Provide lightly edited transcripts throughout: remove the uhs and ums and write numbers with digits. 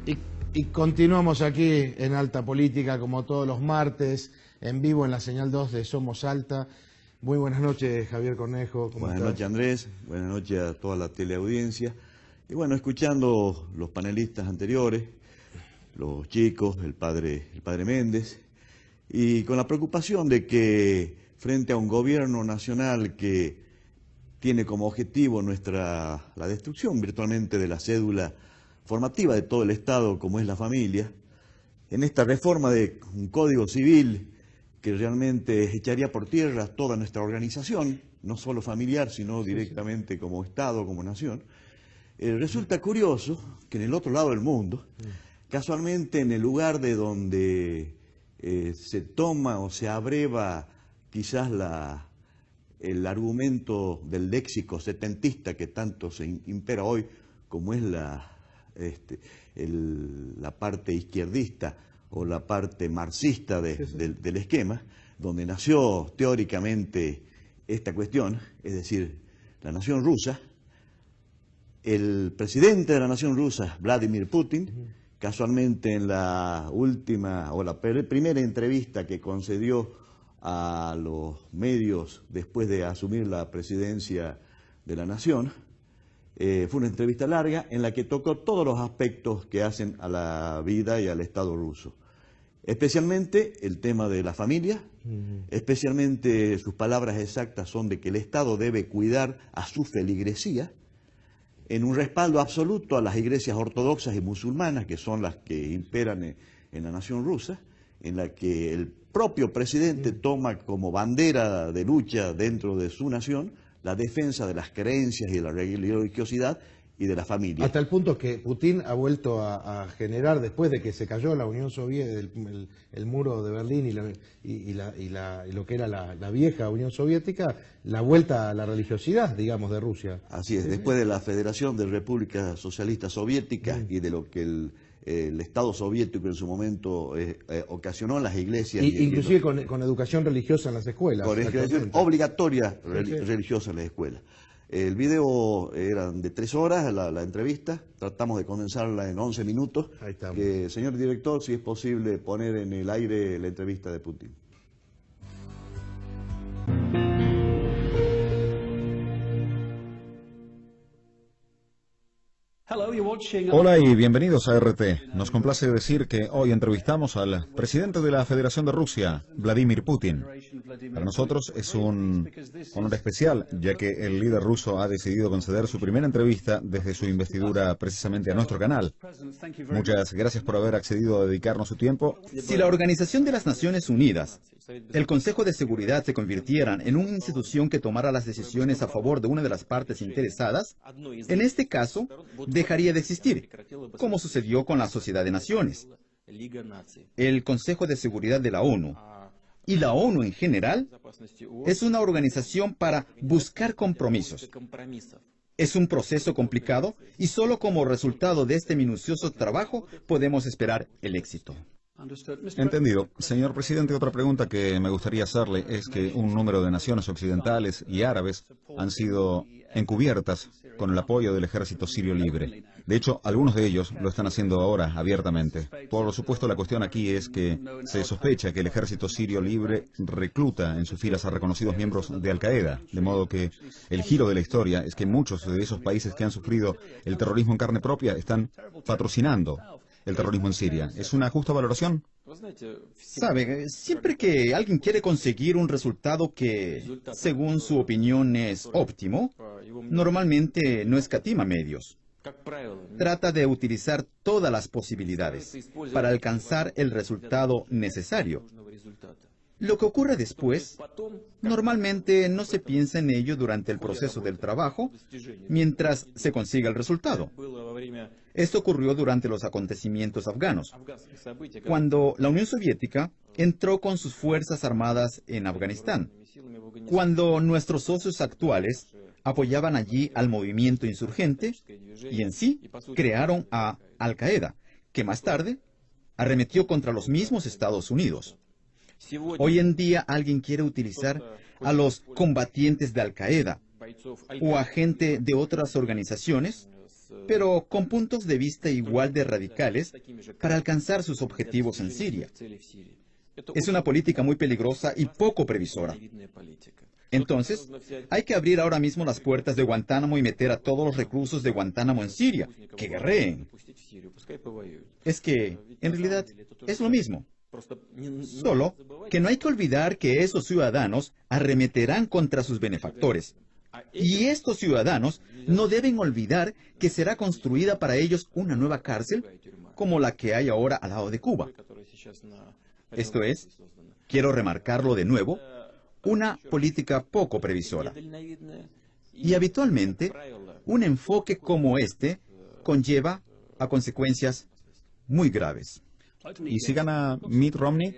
Y, y continuamos aquí en Alta Política, como todos los martes, en vivo en la señal 2 de Somos Alta. Muy buenas noches, Javier Cornejo. Buenas noches, Andrés. Buenas noches a toda la teleaudiencia. Y bueno, escuchando los panelistas anteriores, los chicos, el padre Méndez, y con la preocupación de que frente a un gobierno nacional que tiene como objetivo la destrucción virtualmente de la cédula formativa de todo el Estado, como es la familia, en esta reforma de un código civil que realmente echaría por tierra toda nuestra organización, no solo familiar, sino directamente como Estado, como nación, resulta curioso que en el otro lado del mundo, casualmente en el lugar de donde se toma o se abreva quizás el argumento del léxico setentista que tanto se impera hoy, como es la parte izquierdista o la parte marxista del esquema, donde nació teóricamente esta cuestión, es decir, la nación rusa. El presidente de la nación rusa, Vladimir Putin, casualmente en la última o la primera entrevista que concedió a los medios después de asumir la presidencia de la nación, fue una entrevista larga en la que tocó todos los aspectos que hacen a la vida y al Estado ruso. Especialmente el tema de la familia, especialmente sus palabras exactas son de que el Estado debe cuidar a su feligresía, en un respaldo absoluto a las iglesias ortodoxas y musulmanas, que son las que imperan en la nación rusa, en la que el propio presidente toma como bandera de lucha dentro de su nación la defensa de las creencias y de la religiosidad y de la familia. Hasta el punto que Putin ha vuelto a generar, después de que se cayó la Unión Soviética, el muro de Berlín y lo que era la vieja Unión Soviética, la vuelta a la religiosidad, digamos, de Rusia. Así es, después de la Federación de Repúblicas Socialistas Soviéticas y de lo que el Estado soviético en su momento ocasionó en las iglesias. Inclusive con educación religiosa en las escuelas. Con educación obligatoria religiosa en las escuelas. El video era de 3 horas, la entrevista, tratamos de condensarla en 11 minutos. Ahí estamos. Señor director, si es posible poner en el aire la entrevista de Putin. Hola y bienvenidos a RT. Nos complace decir que hoy entrevistamos al presidente de la Federación de Rusia, Vladimir Putin. Para nosotros es un honor especial, ya que el líder ruso ha decidido conceder su primera entrevista desde su investidura precisamente a nuestro canal. Muchas gracias por haber accedido a dedicarnos su tiempo. Si la Organización de las Naciones Unidas, el Consejo de Seguridad se convirtieran en una institución que tomara las decisiones a favor de una de las partes interesadas, en este caso, dejaría de existir, como sucedió con la Sociedad de Naciones, el Consejo de Seguridad de la ONU y la ONU en general. Es una organización para buscar compromisos. Es un proceso complicado y solo como resultado de este minucioso trabajo podemos esperar el éxito. Entendido. Señor presidente, otra pregunta que me gustaría hacerle es que un número de naciones occidentales y árabes han sido encubiertas con el apoyo del ejército sirio libre. De hecho, algunos de ellos lo están haciendo ahora abiertamente. Por supuesto, la cuestión aquí es que se sospecha que el ejército sirio libre recluta en sus filas a reconocidos miembros de Al-Qaeda, de modo que el giro de la historia es que muchos de esos países que han sufrido el terrorismo en carne propia están patrocinando el terrorismo en Siria. ¿Es una justa valoración? Sabe, siempre que alguien quiere conseguir un resultado que, según su opinión, es óptimo, normalmente no escatima medios. Trata de utilizar todas las posibilidades para alcanzar el resultado necesario. Lo que ocurre después, normalmente no se piensa en ello durante el proceso del trabajo, mientras se consiga el resultado. Esto ocurrió durante los acontecimientos afganos, cuando la Unión Soviética entró con sus fuerzas armadas en Afganistán, cuando nuestros socios actuales apoyaban allí al movimiento insurgente y en sí crearon a Al-Qaeda, que más tarde arremetió contra los mismos Estados Unidos. Hoy en día alguien quiere utilizar a los combatientes de Al-Qaeda o a gente de otras organizaciones pero con puntos de vista igual de radicales para alcanzar sus objetivos en Siria. Es una política muy peligrosa y poco previsora. Entonces, hay que abrir ahora mismo las puertas de Guantánamo y meter a todos los reclusos de Guantánamo en Siria, que guerreen. Es que, en realidad, es lo mismo. Solo que no hay que olvidar que esos ciudadanos arremeterán contra sus benefactores. Y estos ciudadanos no deben olvidar que será construida para ellos una nueva cárcel como la que hay ahora al lado de Cuba. Esto es, quiero remarcarlo de nuevo, una política poco previsora. Y habitualmente, un enfoque como este conlleva a consecuencias muy graves. ¿Y si gana Mitt Romney?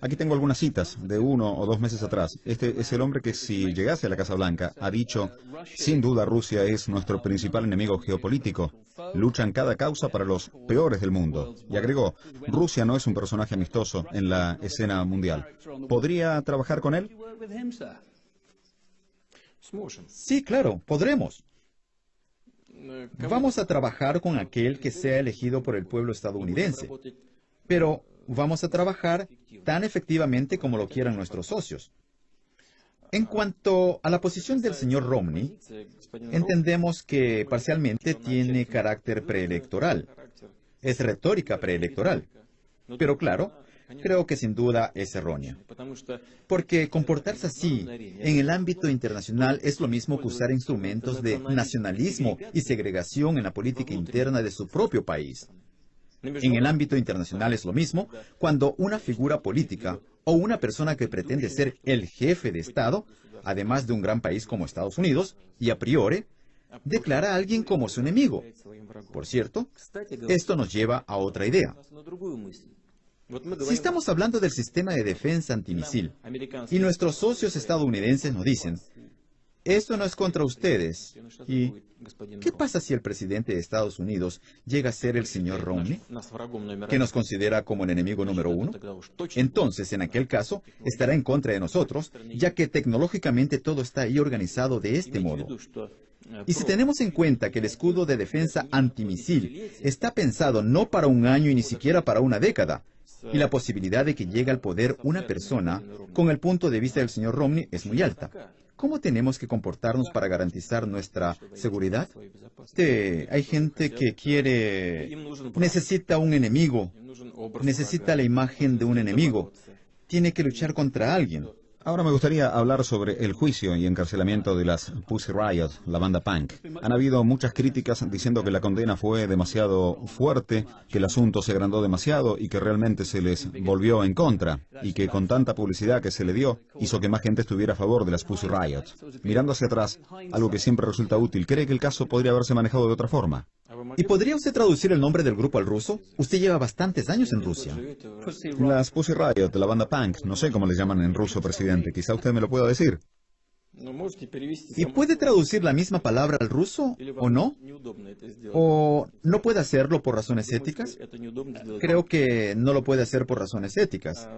Aquí tengo algunas citas de 1 o 2 meses atrás. Este es el hombre que, si llegase a la Casa Blanca, ha dicho: sin duda Rusia es nuestro principal enemigo geopolítico. Luchan cada causa para los peores del mundo. Y agregó: Rusia no es un personaje amistoso en la escena mundial. ¿Podría trabajar con él? Sí, claro, podremos. Vamos a trabajar con aquel que sea elegido por el pueblo estadounidense. Pero vamos a trabajar tan efectivamente como lo quieran nuestros socios. En cuanto a la posición del señor Romney, entendemos que parcialmente tiene carácter preelectoral. Es retórica preelectoral. Pero claro, creo que sin duda es errónea. Porque comportarse así en el ámbito internacional es lo mismo que usar instrumentos de nacionalismo y segregación en la política interna de su propio país. En el ámbito internacional es lo mismo cuando una figura política o una persona que pretende ser el jefe de Estado, además de un gran país como Estados Unidos, y a priori, declara a alguien como su enemigo. Por cierto, esto nos lleva a otra idea. Si estamos hablando del sistema de defensa antimisil, y nuestros socios estadounidenses nos dicen: esto no es contra ustedes. ¿Y qué pasa si el presidente de Estados Unidos llega a ser el señor Romney, que nos considera como el enemigo número 1? Entonces, en aquel caso, estará en contra de nosotros, ya que tecnológicamente todo está ahí organizado de este modo. Y si tenemos en cuenta que el escudo de defensa antimisil está pensado no para un año y ni siquiera para una década, y la posibilidad de que llegue al poder una persona con el punto de vista del señor Romney es muy alta, ¿cómo tenemos que comportarnos para garantizar nuestra seguridad? Hay gente que necesita un enemigo, necesita la imagen de un enemigo, tiene que luchar contra alguien. Ahora me gustaría hablar sobre el juicio y encarcelamiento de las Pussy Riot, la banda punk. Han habido muchas críticas diciendo que la condena fue demasiado fuerte, que el asunto se agrandó demasiado y que realmente se les volvió en contra, y que con tanta publicidad que se le dio, hizo que más gente estuviera a favor de las Pussy Riot. Mirando hacia atrás, algo que siempre resulta útil, ¿cree que el caso podría haberse manejado de otra forma? ¿Y podría usted traducir el nombre del grupo al ruso? Usted lleva bastantes años en Rusia. Las Pussy Riot, la banda punk, no sé cómo les llaman en ruso, presidente. Quizá usted me lo pueda decir. ¿Y puede traducir la misma palabra al ruso o no? ¿O no puede hacerlo por razones éticas? Creo que no lo puede hacer por razones éticas.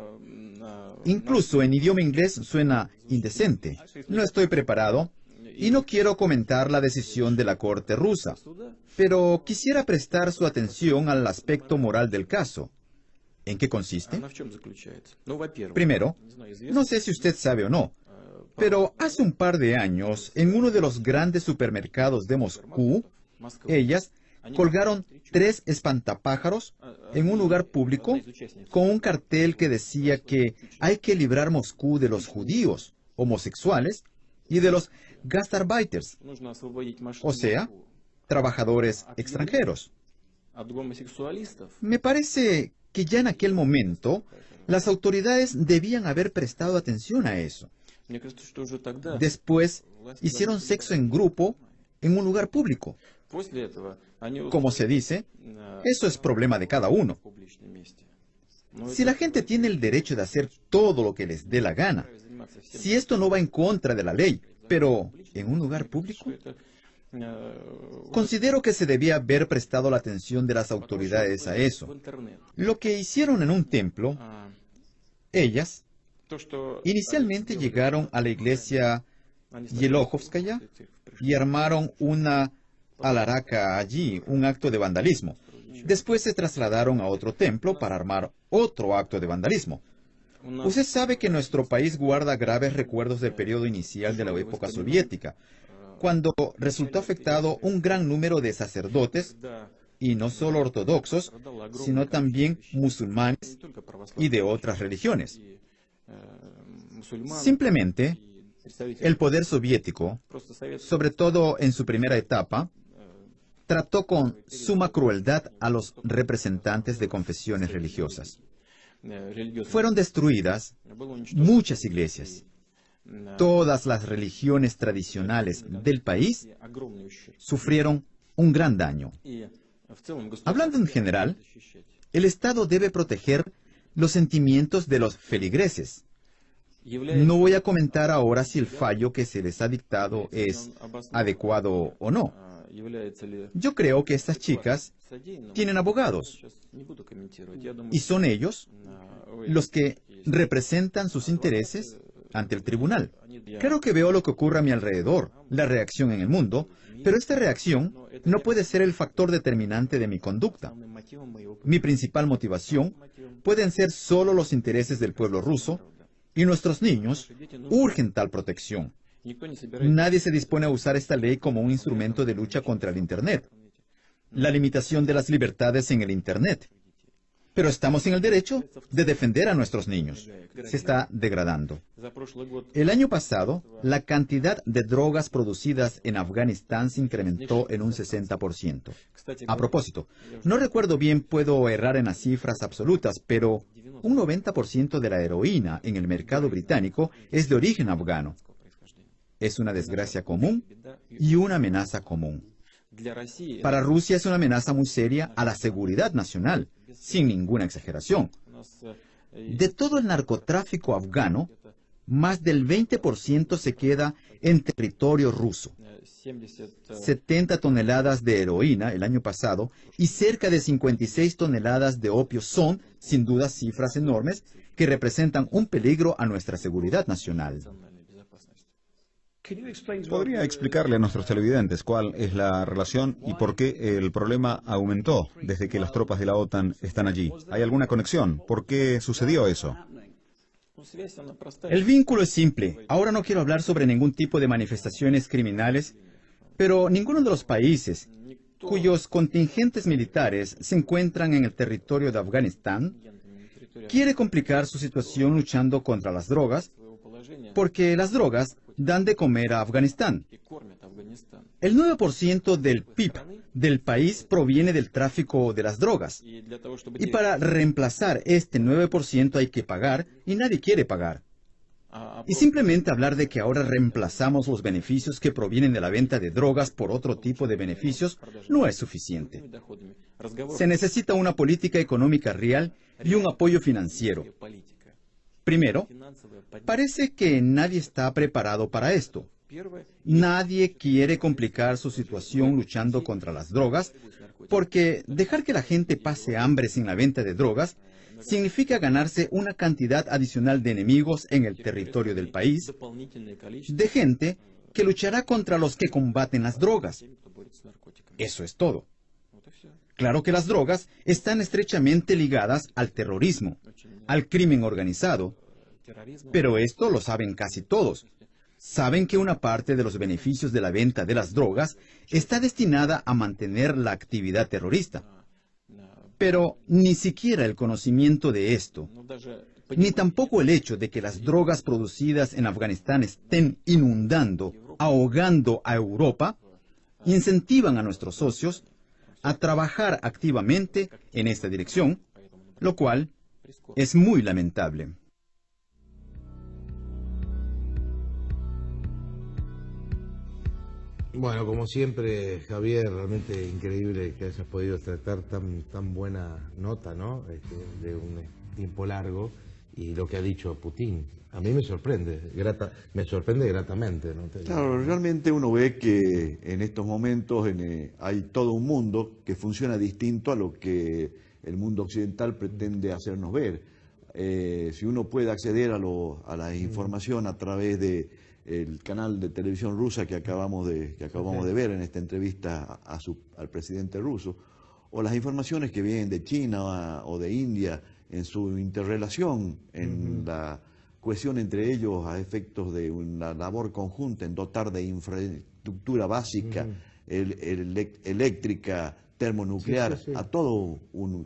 Incluso en idioma inglés suena indecente. No estoy preparado y no quiero comentar la decisión de la Corte rusa, pero quisiera prestar su atención al aspecto moral del caso. ¿En qué consiste? Primero, no sé si usted sabe o no, pero hace un par de años, en uno de los grandes supermercados de Moscú, ellas colgaron 3 espantapájaros en un lugar público con un cartel que decía que hay que librar Moscú de los judíos, homosexuales y de los gastarbeiters, o sea, trabajadores extranjeros. Me parece que ya en aquel momento las autoridades debían haber prestado atención a eso. Después hicieron sexo en grupo en un lugar público. Como se dice, eso es problema de cada uno. Si la gente tiene el derecho de hacer todo lo que les dé la gana, si esto no va en contra de la ley, pero en un lugar público, considero que se debía haber prestado la atención de las autoridades a eso. Lo que hicieron en un templo, ellas inicialmente llegaron a la iglesia Yelohovskaya y armaron una Al-Araka allí un acto de vandalismo. Después se trasladaron a otro templo para armar otro acto de vandalismo. Usted sabe que nuestro país guarda graves recuerdos del periodo inicial de la época soviética, cuando resultó afectado un gran número de sacerdotes, y no solo ortodoxos, sino también musulmanes y de otras religiones. Simplemente, el poder soviético, sobre todo en su primera etapa, trató con suma crueldad a los representantes de confesiones religiosas. Fueron destruidas muchas iglesias. Todas las religiones tradicionales del país sufrieron un gran daño. Hablando en general, el Estado debe proteger los sentimientos de los feligreses. No voy a comentar ahora si el fallo que se les ha dictado es adecuado o no. Yo creo que estas chicas tienen abogados y son ellos los que representan sus intereses ante el tribunal. Claro que veo lo que ocurre a mi alrededor, la reacción en el mundo, pero esta reacción no puede ser el factor determinante de mi conducta. Mi principal motivación pueden ser solo los intereses del pueblo ruso, y nuestros niños urgen tal protección. Nadie se dispone a usar esta ley como un instrumento de lucha contra el Internet, la limitación de las libertades en el Internet. Pero estamos en el derecho de defender a nuestros niños. Se está degradando. El año pasado, la cantidad de drogas producidas en Afganistán se incrementó en un 60%. A propósito, no recuerdo bien, puedo errar en las cifras absolutas, pero un 90% de la heroína en el mercado británico es de origen afgano. Es una desgracia común y una amenaza común. Para Rusia es una amenaza muy seria a la seguridad nacional, sin ninguna exageración. De todo el narcotráfico afgano, más del 20% se queda en territorio ruso. 70 toneladas de heroína el año pasado y cerca de 56 toneladas de opio son, sin duda, cifras enormes que representan un peligro a nuestra seguridad nacional. ¿Podría explicarle a nuestros televidentes cuál es la relación y por qué el problema aumentó desde que las tropas de la OTAN están allí? ¿Hay alguna conexión? ¿Por qué sucedió eso? El vínculo es simple. Ahora no quiero hablar sobre ningún tipo de manifestaciones criminales, pero ninguno de los países cuyos contingentes militares se encuentran en el territorio de Afganistán quiere complicar su situación luchando contra las drogas, porque las drogas dan de comer a Afganistán. El 9% del PIB del país proviene del tráfico de las drogas. Y para reemplazar este 9% hay que pagar, y nadie quiere pagar. Y simplemente hablar de que ahora reemplazamos los beneficios que provienen de la venta de drogas por otro tipo de beneficios no es suficiente. Se necesita una política económica real y un apoyo financiero. Primero, parece que nadie está preparado para esto. Nadie quiere complicar su situación luchando contra las drogas, porque dejar que la gente pase hambre sin la venta de drogas significa ganarse una cantidad adicional de enemigos en el territorio del país, de gente que luchará contra los que combaten las drogas. Eso es todo. Claro que las drogas están estrechamente ligadas al terrorismo, al crimen organizado, pero esto lo saben casi todos. Saben que una parte de los beneficios de la venta de las drogas está destinada a mantener la actividad terrorista. Pero ni siquiera el conocimiento de esto, ni tampoco el hecho de que las drogas producidas en Afganistán estén inundando, ahogando a Europa, incentivan a nuestros socios a trabajar activamente en esta dirección, lo cual es muy lamentable. Bueno, como siempre, Javier, realmente increíble que hayas podido tratar tan buena nota, ¿no? De un tiempo largo, y lo que ha dicho Putin. A mí me sorprende, me sorprende gratamente, ¿no? Claro, realmente uno ve que en estos momentos hay todo un mundo que funciona distinto a lo que el mundo occidental pretende hacernos ver. Si uno puede acceder a la información a través de el canal de televisión rusa que acabamos de ver en esta entrevista al presidente ruso, o las informaciones que vienen de China o de India en su interrelación, en la cohesión entre ellos a efectos de una labor conjunta en dotar de infraestructura básica, eléctrica, termonuclear, a todo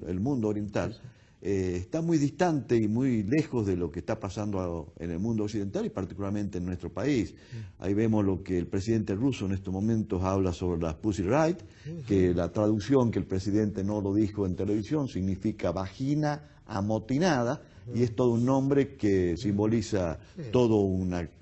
el mundo oriental, está muy distante y muy lejos de lo que está pasando en el mundo occidental y particularmente en nuestro país. Ahí vemos lo que el presidente ruso en estos momentos habla sobre las Pussy Riot, que la traducción, que el presidente no lo dijo en televisión, significa vagina amotinada, y es todo un nombre que simboliza toda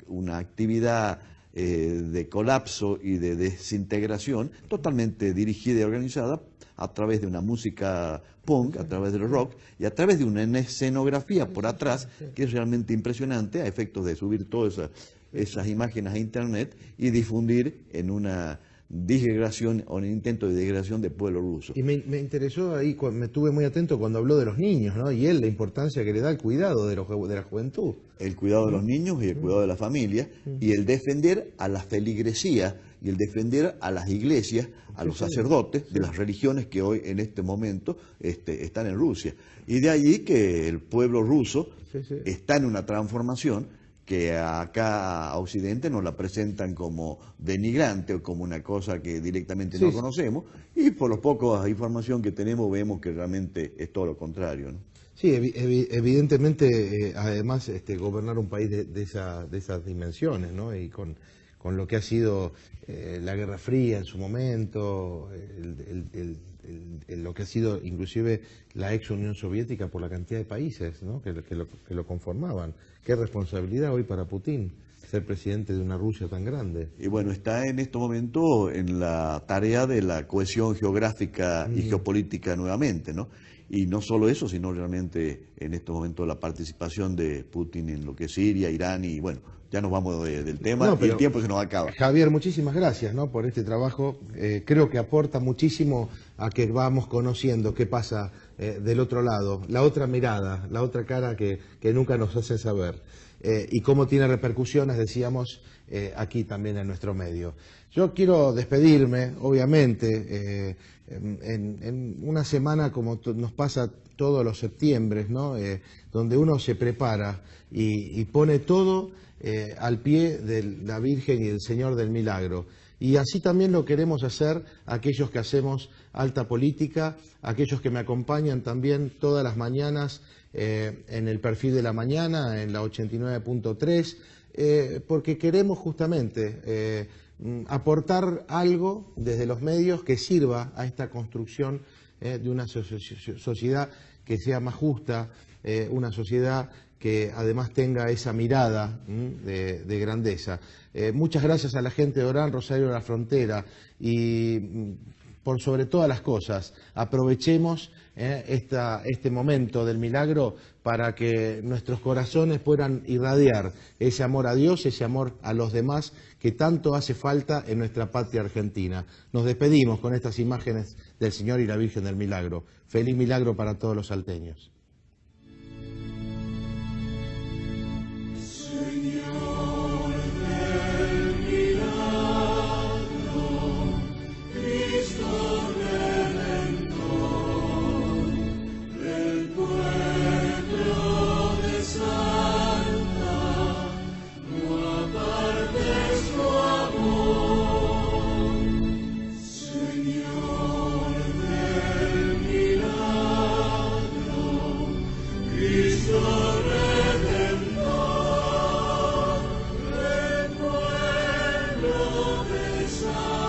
una actividad de colapso y de desintegración totalmente dirigida y organizada a través de una música punk, a través del rock y a través de una escenografía por atrás que es realmente impresionante, a efectos de subir todas esas imágenes a internet y difundir en una disgregación o un intento de degradación del pueblo ruso. Y me interesó ahí, me estuve muy atento cuando habló de los niños, ¿no? Y él, la importancia que le da al cuidado de la juventud. El cuidado de los niños y el cuidado de la familia, y el defender a la feligresía y el defender a las iglesias, a los sacerdotes de las religiones que hoy en este momento están en Rusia. Y de allí que el pueblo ruso está en una transformación que acá a Occidente nos la presentan como denigrante o como una cosa que directamente no conocemos, y por la poca información que tenemos vemos que realmente es todo lo contrario, ¿no? Sí, evidentemente, además, gobernar un país de esas dimensiones, ¿no? Y con lo que ha sido la Guerra Fría en su momento, lo que ha sido inclusive la ex Unión Soviética por la cantidad de países, ¿no? que lo conformaban. Qué responsabilidad hoy para Putin ser presidente de una Rusia tan grande. Y bueno, está en este momento en la tarea de la cohesión geográfica y geopolítica nuevamente, ¿no? Y no solo eso, sino realmente en estos momentos la participación de Putin en lo que es Siria, Irán y bueno, ya nos vamos del tema y el tiempo se nos acaba. Javier, muchísimas gracias, ¿no? por este trabajo. Creo que aporta muchísimo a que vamos conociendo qué pasa del otro lado, la otra mirada, la otra cara que nunca nos hacen saber. Y cómo tiene repercusiones, decíamos, aquí también en nuestro medio. Yo quiero despedirme, obviamente, en una semana como nos pasa todos los septiembres, ¿no? Donde uno se prepara y pone todo al pie de la Virgen y del Señor del Milagro. Y así también lo queremos hacer aquellos que hacemos alta política, aquellos que me acompañan también todas las mañanas en el perfil de la mañana, en la 89.3, porque queremos justamente aportar algo desde los medios que sirva a esta construcción de una sociedad que sea más justa, una sociedad que además tenga esa mirada de grandeza. Muchas gracias a la gente de Orán, Rosario de la Frontera, y por sobre todas las cosas, aprovechemos este momento del milagro para que nuestros corazones puedan irradiar ese amor a Dios, ese amor a los demás que tanto hace falta en nuestra patria argentina. Nos despedimos con estas imágenes del Señor y la Virgen del Milagro. Feliz milagro para todos los salteños. Redentor, el pueblo de San